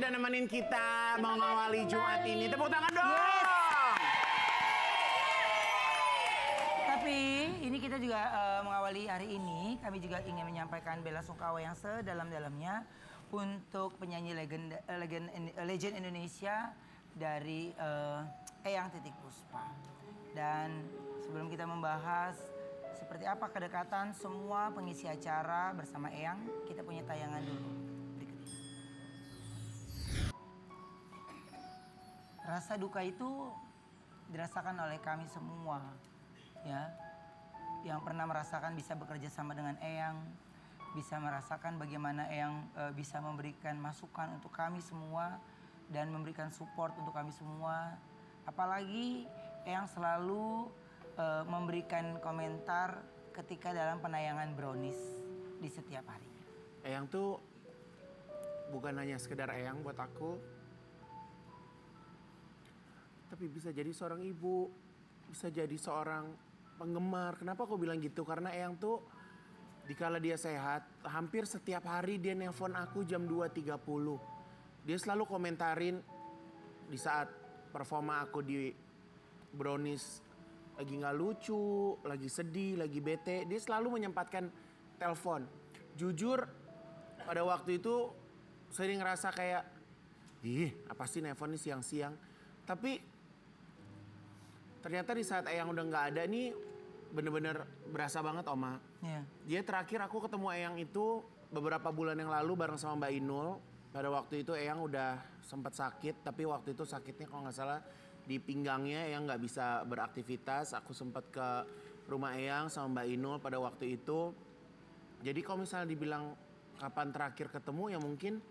udah nemenin kita mengawali Jumat ini. Tepuk tangan dong! Tapi ini kita juga mengawali hari ini, kami juga ingin menyampaikan bela sungkawa yang sedalam-dalamnya untuk penyanyi legend Indonesia dari Eyang Titik Puspa. Dan sebelum kita membahas seperti apa kedekatan semua pengisi acara bersama Eyang, kita punya tayangan dulu. Berikut ini. Rasa duka itu dirasakan oleh kami semua, ya, yang pernah merasakan bisa bekerja sama dengan Eyang, bisa merasakan bagaimana Eyang bisa memberikan masukan untuk kami semua dan memberikan support untuk kami semua. Apalagi Eyang selalu memberikan komentar ketika dalam penayangan Brownies di setiap harinya. Eyang tuh bukan hanya sekedar Eyang buat aku, tapi bisa jadi seorang ibu, bisa jadi seorang penggemar. Kenapa aku bilang gitu? Karena Eyang tuh dikala dia sehat, hampir setiap hari dia nelpon aku jam 2.30. Dia selalu komentarin di saat performa aku di Brownies lagi nggak lucu, lagi sedih, lagi bete. Dia selalu menyempatkan telepon. Jujur, pada waktu itu sering ngerasa kayak, ih apa sih nelpon nih siang-siang. Tapi ternyata di saat Eyang udah nggak ada nih, bener-bener berasa banget Oma. Yeah. Dia terakhir aku ketemu Eyang itu beberapa bulan yang lalu bareng sama Mbak Inul. Pada waktu itu Eyang udah sempat sakit, tapi waktu itu sakitnya kalau nggak salah di pinggangnya. Eyang nggak bisa beraktivitas. Aku sempat ke rumah Eyang sama Mbak Inul pada waktu itu. Jadi kalau misalnya dibilang kapan terakhir ketemu ya mungkin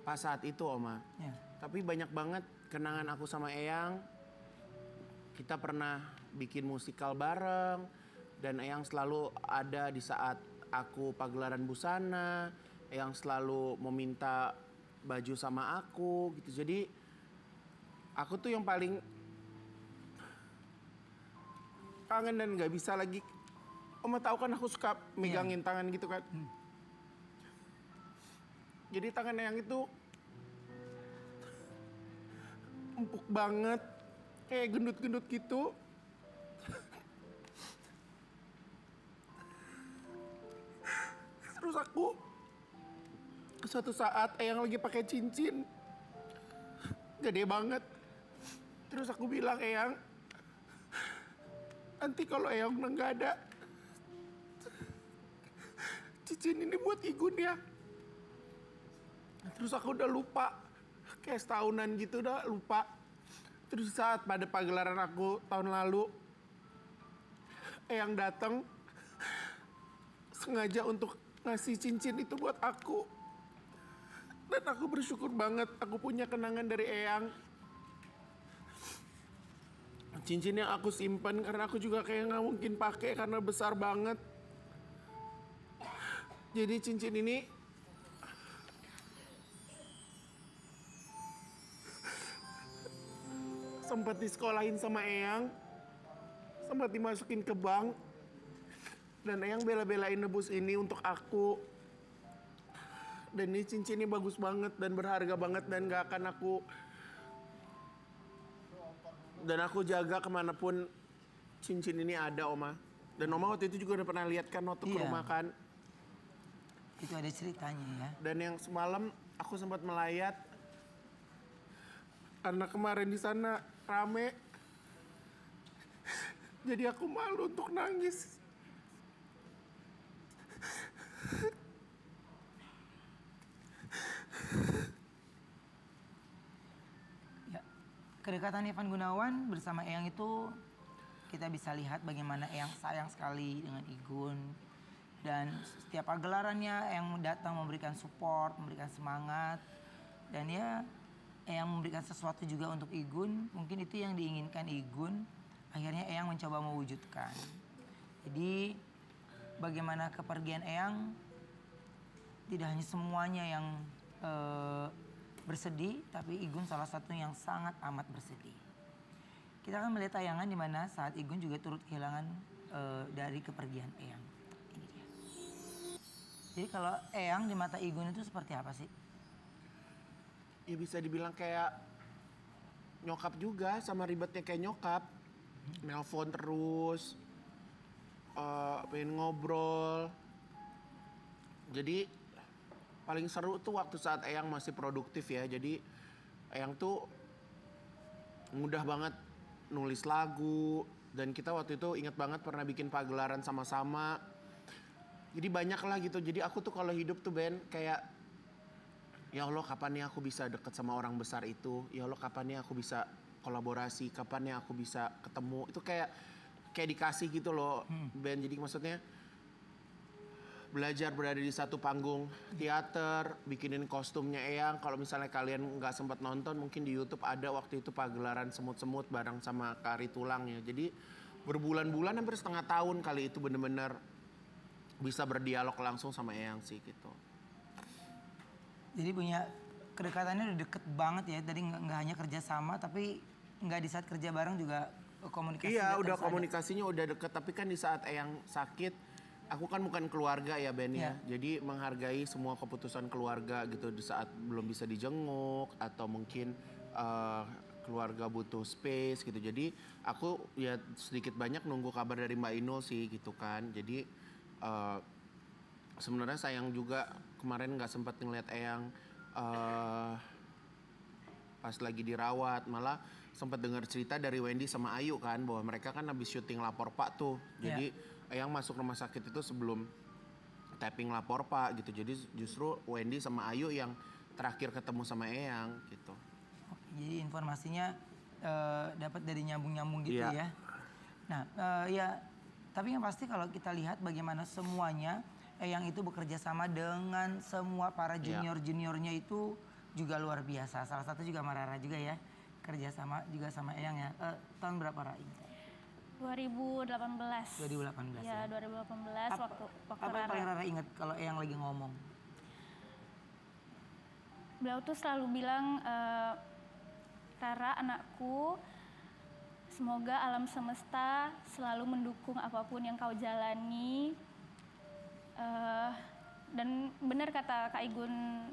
pas saat itu Oma. Yeah. Tapi banyak banget kenangan aku sama Eyang. Kita pernah bikin musikal bareng dan Eyang selalu ada di saat aku pagelaran busana. Eyang selalu meminta baju sama aku gitu. Jadi aku tuh yang paling kangen dan gak bisa lagi. Oma tahu kan aku suka megangin tangan gitu kan. Jadi tangan Eyang itu empuk banget. Kayak gendut-gendut gitu. Terus aku suatu saat Eyang lagi pakai cincin gede banget. Terus aku bilang, Eyang, nanti kalau Eyang udah nggak ada, cincin ini buat Igun ya. Terus aku udah lupa, kayak setahunan gitu udah lupa. Terus saat pada pagelaran aku tahun lalu, Eyang datang sengaja untuk ngasih cincin itu buat aku. Dan aku bersyukur banget aku punya kenangan dari Eyang. Cincin yang aku simpan karena aku juga kayak nggak mungkin pakai karena besar banget. Jadi cincin ini sempat disekolahin sama Eyang, sempat dimasukin ke bank, dan Eyang bela-belain nebus ini untuk aku. Dan ini cincin ini bagus banget dan berharga banget dan gak akan aku jaga kemanapun cincin ini ada, Oma. Dan Oma waktu itu juga udah pernah lihat kan waktu ke rumah kan. Itu ada ceritanya ya. Dan yang semalam aku sempat melayat karena kemarin di sana rame. Jadi aku malu untuk nangis. Ya, kedekatan Ivan Gunawan bersama Eyang itu kita bisa lihat bagaimana Eyang sayang sekali dengan Igun. Dan setiap pagelarannya Eyang datang memberikan support, memberikan semangat. Dan ya Eyang memberikan sesuatu juga untuk Igun. Mungkin itu yang diinginkan Igun. Akhirnya Eyang mencoba mewujudkan. Jadi bagaimana kepergian Eyang tidak hanya semuanya yang bersedih, tapi Igun salah satu yang sangat amat bersedih. Kita akan melihat tayangan di mana saat Igun juga turut kehilangan dari kepergian Eyang. Ini dia. Jadi kalau Eyang di mata Igun itu seperti apa sih? ya bisa dibilang kayak nyokap juga, sama ribetnya kayak nyokap. Nelpon terus, pengen ngobrol. Jadi paling seru tuh waktu saat Eyang masih produktif ya. Jadi Eyang tuh mudah banget nulis lagu. Dan kita waktu itu ingat banget pernah bikin pagelaran sama-sama. Jadi banyak lah gitu. Jadi aku tuh kalau hidup tuh Ben kayak, ya Allah kapan nih aku bisa deket sama orang besar itu. Ya Allah kapan nih aku bisa kolaborasi. Kapan nih aku bisa ketemu. Itu kayak dikasih gitu loh Ben. Jadi maksudnya belajar berada di satu panggung teater, bikinin kostumnya Eyang. Kalau misalnya kalian nggak sempat nonton, mungkin di YouTube ada waktu itu pagelaran semut-semut bareng sama Kari Tulang ya. Jadi berbulan-bulan hampir setengah tahun kali itu bener-bener bisa berdialog langsung sama Eyang sih gitu. Jadi punya kedekatannya udah deket banget ya. Tadi nggak hanya kerja sama, tapi nggak di saat kerja bareng juga komunikasi. Iya, udah komunikasinya udah deket. Tapi kan di saat Eyang sakit, aku kan bukan keluarga ya Ben ya. Jadi menghargai semua keputusan keluarga gitu di saat belum bisa dijenguk atau mungkin keluarga butuh space gitu. Jadi aku ya sedikit banyak nunggu kabar dari Mbak Inul sih gitu kan. Jadi sebenarnya sayang juga kemarin nggak sempat ngeliat Eyang pas lagi dirawat. Malah sempat dengar cerita dari Wendy sama Ayu kan bahwa mereka kan habis syuting Lapor Pak tuh. Jadi Eyang masuk rumah sakit itu sebelum tapping Lapor Pak gitu. Jadi justru Wendy sama Ayu yang terakhir ketemu sama Eyang gitu. Jadi informasinya dapat dari nyambung-nyambung gitu ya. Nah ya, tapi yang pasti kalau kita lihat bagaimana semuanya Eyang itu bekerja sama dengan semua para junior-juniornya itu juga luar biasa. Salah satu juga Marara juga ya, kerja sama juga sama Eyang ya. Tahun berapa Ra? 2018. 2018 ya. 2018 waktu apa yang paling Rara ingat kalau Eyang lagi ngomong? Beliau tuh selalu bilang, Rara anakku, semoga alam semesta selalu mendukung apapun yang kau jalani. Dan benar kata Kak Igun,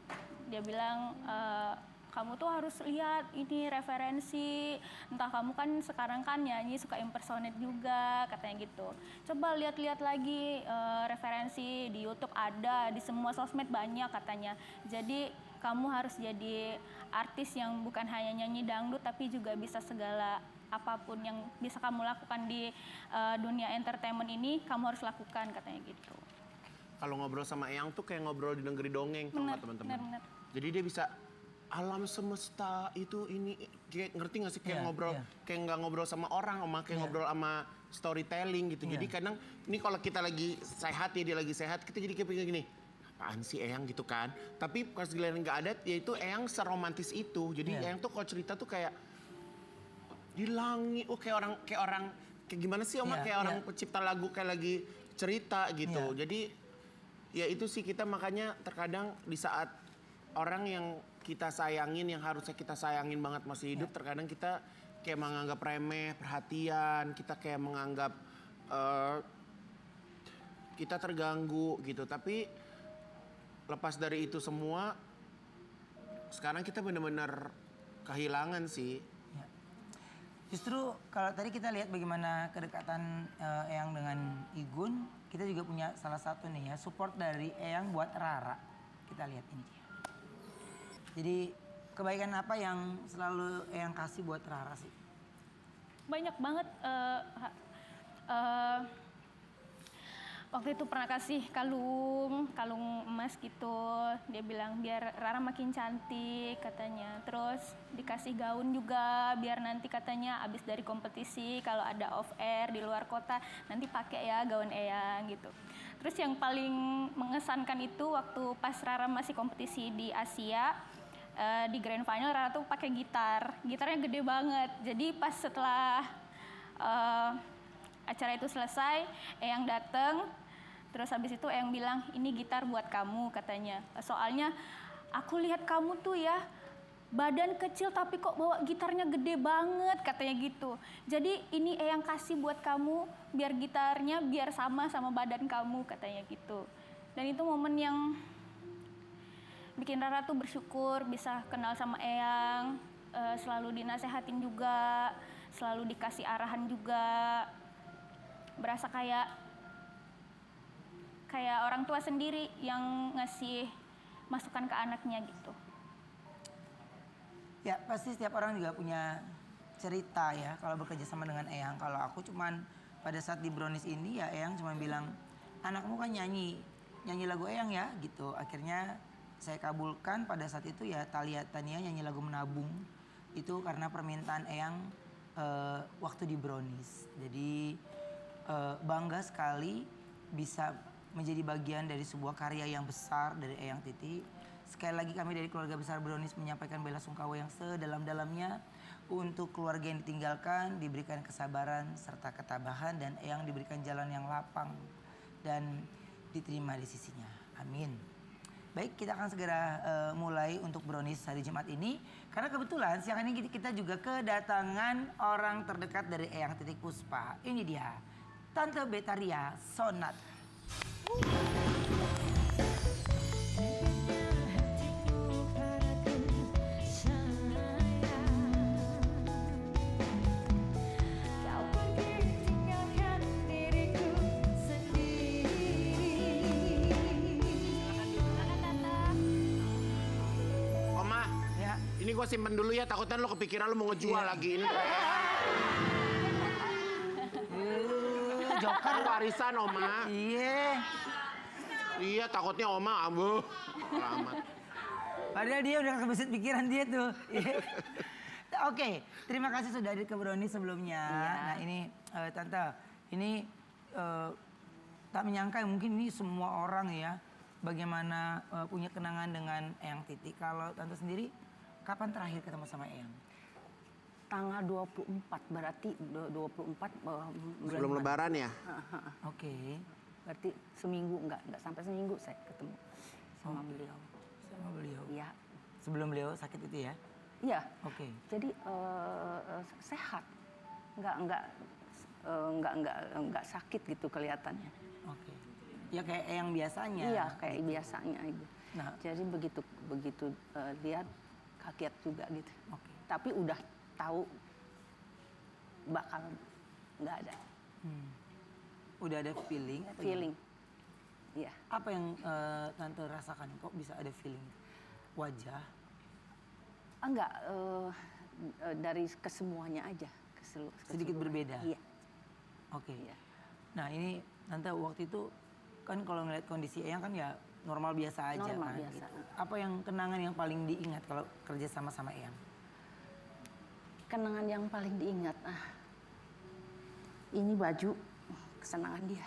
dia bilang kamu tuh harus lihat ini referensi, entah kamu kan sekarang kan nyanyi suka impersonate juga katanya gitu. Coba lihat-lihat lagi referensi di YouTube ada, di semua sosmed banyak katanya. Jadi kamu harus jadi artis yang bukan hanya nyanyi dangdut tapi juga bisa segala apapun yang bisa kamu lakukan di dunia entertainment ini kamu harus lakukan katanya gitu. Kalau ngobrol sama Eyang tuh kayak ngobrol di negeri dongeng sama teman-teman. Jadi dia bisa alam semesta itu ini kayak ngerti nggak sih kayak ngobrol kayak nggak ngobrol sama orang, kayak ngobrol sama storytelling gitu. Jadi kadang ini kalau kita lagi sehat ya dia lagi sehat kita jadi kayak gini, apaan sih Eyang gitu kan. Tapi pas giliran nggak ada ya itu Eyang seromantis itu. Jadi Eyang tuh kalau cerita tuh kayak di langit, kayak gimana sih kayak orang pencipta lagu kayak lagi cerita gitu. Jadi ya itu sih kita makanya terkadang di saat orang yang kita sayangin, yang harusnya kita sayangin banget masih hidup, terkadang kita kayak menganggap remeh, perhatian, kita kayak menganggap kita terganggu gitu. Tapi lepas dari itu semua, sekarang kita benar-benar kehilangan sih. Justru kalau tadi kita lihat bagaimana kedekatan Eyang dengan Igun, kita juga punya salah satu nih ya, support dari Eyang buat Rara. Kita lihat ini dia. Jadi kebaikan apa yang selalu Eyang kasih buat Rara sih? Banyak banget. Waktu itu pernah kasih kalung emas gitu. Dia bilang biar Rara makin cantik katanya. Terus dikasih gaun juga biar nanti katanya abis dari kompetisi kalau ada off air di luar kota nanti pakai ya gaun Eyang gitu. Terus yang paling mengesankan itu waktu pas Rara masih kompetisi di Asia. Di grand final Rara tuh pakai gitarnya gede banget. Jadi pas setelah acara itu selesai, Eyang dateng, terus habis itu Eyang bilang ini gitar buat kamu katanya. Soalnya aku lihat kamu tuh ya badan kecil tapi kok bawa gitarnya gede banget katanya gitu. Jadi ini Eyang kasih buat kamu biar gitarnya biar sama badan kamu katanya gitu. Dan itu momen yang bikin Rara tuh bersyukur bisa kenal sama Eyang, selalu dinasehatin juga, selalu dikasih arahan juga, berasa kayak orang tua sendiri yang ngasih masukan ke anaknya gitu. Ya pasti setiap orang juga punya cerita ya kalau bekerja sama dengan Eyang. Kalau aku cuman pada saat di Brownies ini ya Eyang cuma bilang, anakmu kan nyanyi lagu Eyang ya gitu. Akhirnya saya kabulkan pada saat itu ya Thalia Tania nyanyi lagu Menabung. Itu karena permintaan Eyang waktu di Brownies. Jadi bangga sekali bisa menjadi bagian dari sebuah karya yang besar dari Eyang Titi. Sekali lagi kami dari keluarga besar Brownies menyampaikan bela sungkawa yang sedalam-dalamnya untuk keluarga yang ditinggalkan, diberikan kesabaran serta ketabahan dan Eyang diberikan jalan yang lapang dan diterima di sisinya. Amin. Baik, kita akan segera mulai untuk Brownies hari Jumat ini. Karena kebetulan siang ini kita juga kedatangan orang terdekat dari Eyang Titik Puspa. Ini dia, Tante Betaria Sonat. Oma, Ya. ini gue simpen dulu ya, takutnya lo kepikiran lo mau ngejual lagi. Ini Joker. warisan Oma. Iya. Iya, takutnya Oma abuh. Selamat. Padahal dia udah kebesit pikiran dia tuh. Oke, terima kasih sudah hadir ke Brownies sebelumnya. Nah ini Tante, ini tak menyangka mungkin ini semua orang ya bagaimana punya kenangan dengan Eyang Titi. Kalau Tante sendiri kapan terakhir ketemu sama Eyang? Tanggal 24 berarti 24 Sebelum Lebaran ya? Oke. Berarti seminggu enggak sampai seminggu saya ketemu sama beliau. Sama beliau. Iya. Sebelum beliau sakit itu ya? Iya. Oke. Jadi sehat. Enggak sakit gitu kelihatannya. Oke. Ya kayak Eyang biasanya. Iya, kayak biasanya ibu. Nah. Jadi begitu lihat kaget juga gitu. Oke. Tapi udah tahu bakal nggak ada Udah ada feeling? Apa feeling. gimana? Iya. Apa yang Tante rasakan? Kok bisa ada feeling? Wajah? Enggak, dari kesemuanya aja. Sedikit berbeda? Iya. Oke. Iya. Nah ini Tante waktu itu kan kalau ngeliat kondisi Eyang kan ya normal biasa aja Normal kan. biasa. Gitu. Apa yang kenangan yang paling diingat kalau kerja sama Eyang? Kenangan yang paling diingat, ini baju kesenangan dia.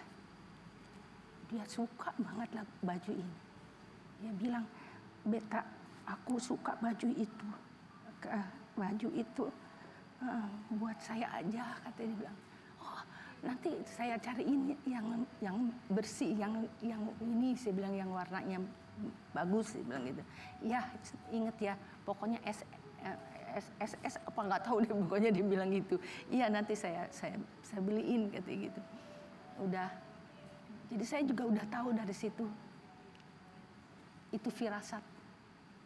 Dia suka banget lah baju ini. Dia bilang, Beta, aku suka baju itu. Baju itu buat saya aja, katanya dia bilang. Oh, nanti saya cariin yang bersih, yang ini, saya bilang yang warnanya bagus, saya bilang gitu. Ya, inget ya, pokoknya SS apa nggak tahu deh, pokoknya dia bilang gitu. Iya nanti saya beliin katanya gitu. Udah. Jadi saya juga udah tahu dari situ. Itu firasat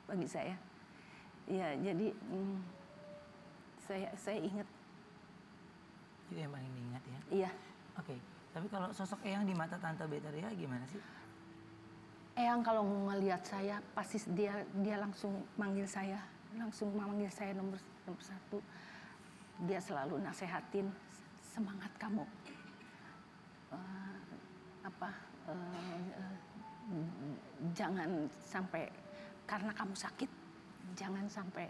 bagi saya. Ya jadi saya ingat. Itu yang paling diingat ya? Iya. Oke. Tapi kalau sosok Eyang di mata Tante Betaria gimana sih? Eyang kalau ngelihat saya pasti dia langsung manggil saya. Langsung memanggil saya nomor satu. Dia selalu nasehatin, semangat kamu. Jangan sampai karena kamu sakit, jangan sampai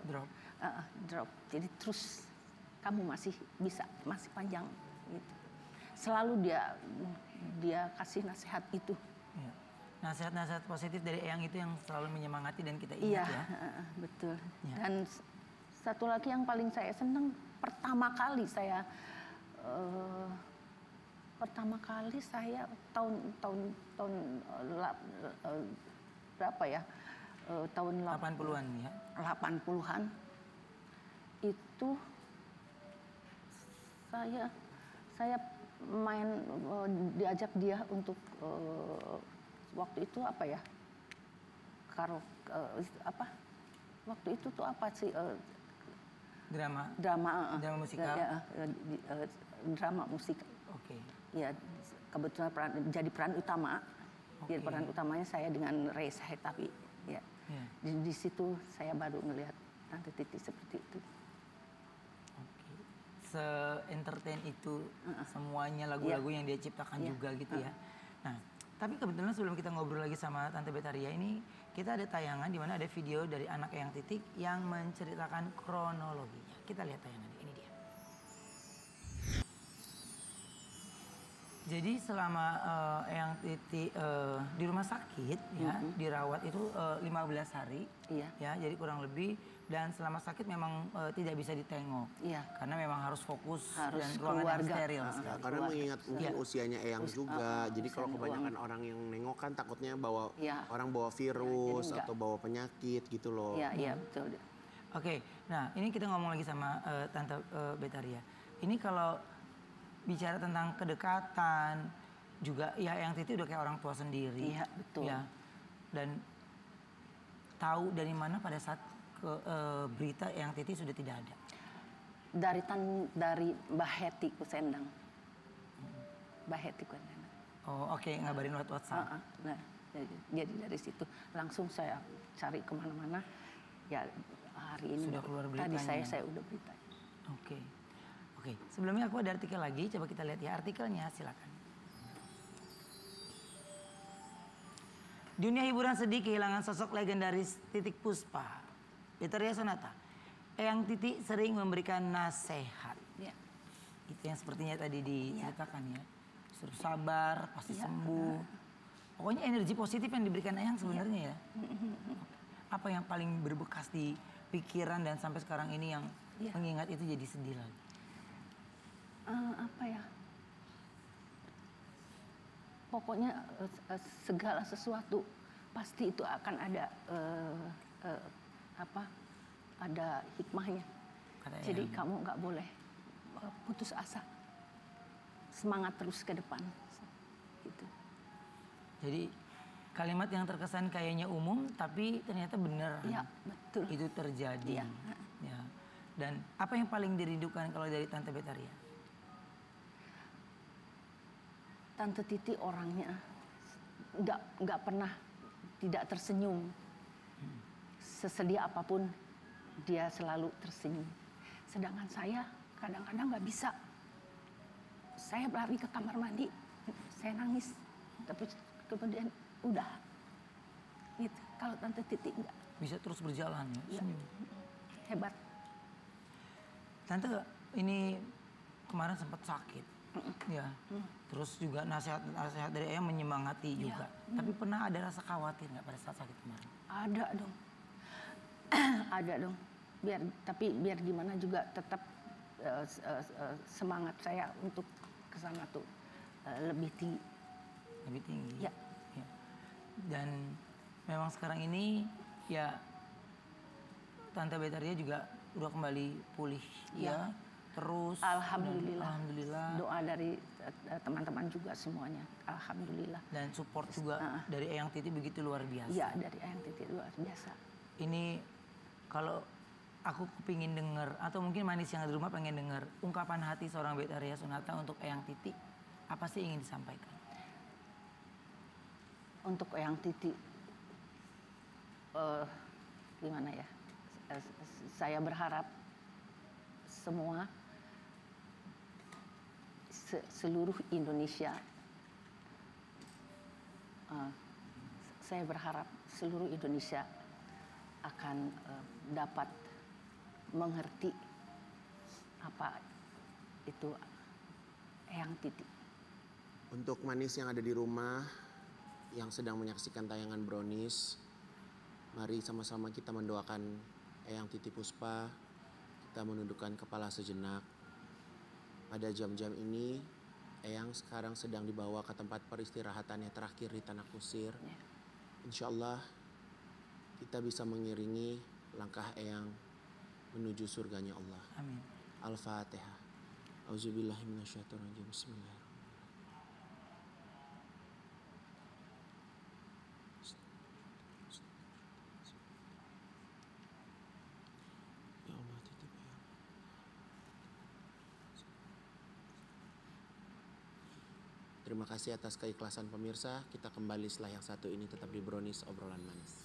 drop. Jadi terus kamu masih panjang gitu. Selalu dia kasih nasihat itu. Ya. Nasihat-nasihat positif dari Eyang itu yang selalu menyemangati dan kita ingat ya. Betul. Ya. Dan satu lagi yang paling saya senang, pertama kali saya berapa ya? Tahun 80-an ya. 80-an itu saya main diajak dia untuk waktu itu apa ya? Apa? Waktu itu tuh apa sih? Drama Drama musikal. Drama musik. Oke. Ya, kebetulan jadi peran utama. Oke. Jadi peran utamanya saya dengan Reza Hetapi. Ya. Ya. Di situ saya baru ngelihat Tante Titi seperti itu. Oke. Se-entertain itu semuanya lagu-lagu yang dia ciptakan juga gitu ya. Nah, tapi kebetulan sebelum kita ngobrol lagi sama Tante Betaria ini, kita ada tayangan di mana ada video dari anak Eyang Titik yang menceritakan kronologinya. Kita lihat tayangan ini dia. Jadi selama Eyang Titik di rumah sakit ya, dirawat itu 15 hari. Iya. Ya, jadi kurang lebih, dan selama sakit memang tidak bisa ditengok. Iya. Karena memang harus fokus Harus dan ruangan yang keluarga. steril. Ya, karena mengingat mungkin usianya Eyang juga. Jadi kalau usianya kebanyakan orang yang nengok kan takutnya bawa Iya. orang bawa virus jadi enggak. atau bawa penyakit gitu loh. Iya, iya betul. Oke, nah ini kita ngomong lagi sama Tante Betaria. Ini kalau bicara tentang kedekatan, juga ya Eyang Titi udah kayak orang tua sendiri. Iya, betul. Ya, dan tahu dari mana pada saat berita Eyang Titi sudah tidak ada. Dari Mbak Heti Kusendang. Mbak Heti Kusendang. Oh oke, ngabarin lewat WhatsApp. Nah, jadi dari situ langsung saya cari kemana-mana. Ya hari ini Sudah keluar tadi beritanya. saya udah berita. Oke. Oke, sebelumnya aku ada artikel lagi, coba kita lihat ya artikelnya, silakan. Dunia hiburan sedih kehilangan sosok legendaris Titik Puspa. Betaria Sonata. Eyang Titik sering memberikan nasihat. Ya. Itu yang sepertinya tadi diceritakan ya. Suruh sabar, pasti sembuh. Pokoknya energi positif yang diberikan Eyang sebenarnya ya. Apa yang paling berbekas di pikiran dan sampai sekarang ini yang mengingat itu jadi sedih lagi? Apa ya? Pokoknya segala sesuatu pasti itu akan ada ada hikmahnya. Kata Jadi Eyang. kamu nggak boleh putus asa, semangat terus ke depan. Gitu. Jadi kalimat yang terkesan kayaknya umum tapi ternyata benar. Iya betul. Itu terjadi. Iya. Ya. Dan apa yang paling dirindukan kalau dari Tante Betaria? Tante Titi orangnya nggak pernah tidak tersenyum. Sesedia apapun dia selalu tersenyum. Sedangkan saya kadang-kadang nggak bisa. Saya lari ke kamar mandi, saya nangis, tapi kemudian udah. Gitu. Kalau Tante Titi nggak. Bisa terus berjalan ya, senyum. Hebat. Tante ini kemarin sempat sakit. Ya. Terus juga nasihat dari Eyang menyemangati juga. Tapi pernah ada rasa khawatir nggak pada saat sakit kemarin? Ada dong. Ada dong. Tapi biar gimana juga tetap semangat saya untuk ke sana tuh lebih tinggi. Lebih tinggi. Ya. Ya. Dan memang sekarang ini ya Tante Betaria juga udah kembali pulih ya. Terus Alhamdulillah. Alhamdulillah. Doa dari teman-teman juga semuanya. Alhamdulillah. Dan support juga dari Eyang Titi begitu luar biasa. Iya, dari Eyang Titi luar biasa. Ini kalau aku kepingin denger atau mungkin manis yang ada di rumah pengen denger ungkapan hati seorang Betaria Sonata untuk Eyang Titi, apa sih ingin disampaikan? Untuk Eyang Titi, gimana ya? Saya berharap semua seluruh Indonesia, saya berharap seluruh Indonesia akan dapat mengerti apa itu Eyang Titi. Untuk manis yang ada di rumah, yang sedang menyaksikan tayangan Brownies, mari sama-sama kita mendoakan Eyang Titi Puspa. Kita menundukkan kepala sejenak. Pada jam-jam ini, Eyang sekarang sedang dibawa ke tempat peristirahatannya terakhir di Tanah Kusir. Insya Allah kita bisa mengiringi langkah Eyang menuju surganya Allah. Amin. Al-Fatihah. Auzubillahiminasyaitonirrajim. Bismillahirrahmanirrahim. Terima kasih atas keikhlasan pemirsa. Kita kembali setelah yang satu ini, tetap di Brownies Obrolan Manis.